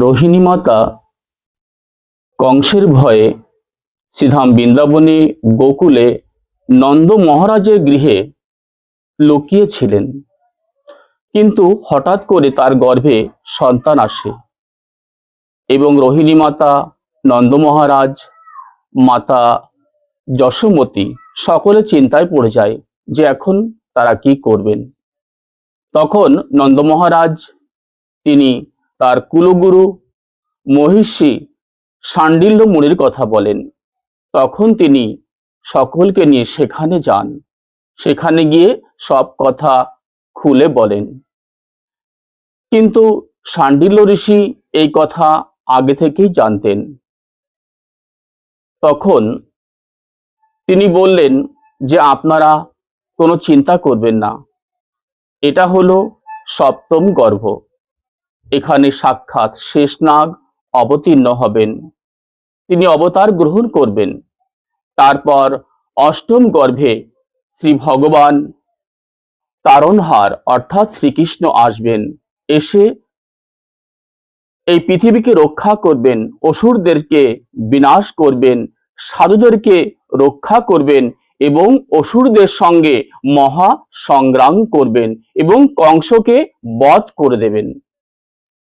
রোহিণী মাতা কংসের ভয়ে শ্রীধাম বৃন্দাবনে গোকুলে নন্দ মহারাজের গৃহে লুকিয়েছিলেন, কিন্তু হঠাৎ করে তার গর্ভে সন্তান আসে এবং রোহিণী মাতা, নন্দ মহারাজ, মাতা যশোমতী সকলে চিন্তায় পড়ে যায় যে এখন তারা কি করবেন। তখন নন্দ মহারাজ তিনি তার কুলগুরু মহিষী শাণ্ডিল্য মুনির কথা বলেন। তখন তিনি সকলকে নিয়ে সেখানে যান, সেখানে গিয়ে সব কথা খুলে বলেন। কিন্তু শাণ্ডিল্য ঋষি এই কথা আগে থেকেই জানতেন। তখন তিনি বললেন যে আপনারা কোনো চিন্তা করবেন না, এটা হলো সপ্তম গর্ভ, এখানে সাক্ষাৎ শেষনাগ অবতীর্ণ হবেন, তিনি অবতার গ্রহণ করবেন। তারপর অষ্টম গর্ভে শ্রী ভগবান তারণহার অর্থাৎ শ্রীকৃষ্ণ আসবেন, এসে এই পৃথিবীকে রক্ষা করবেন, অসুরদেরকে বিনাশ করবেন, সাধুদেরকে রক্ষা করবেন এবং অসুরদের সঙ্গে মহা সংগ্রাম করবেন এবং কংসকে বধ করে দেবেন।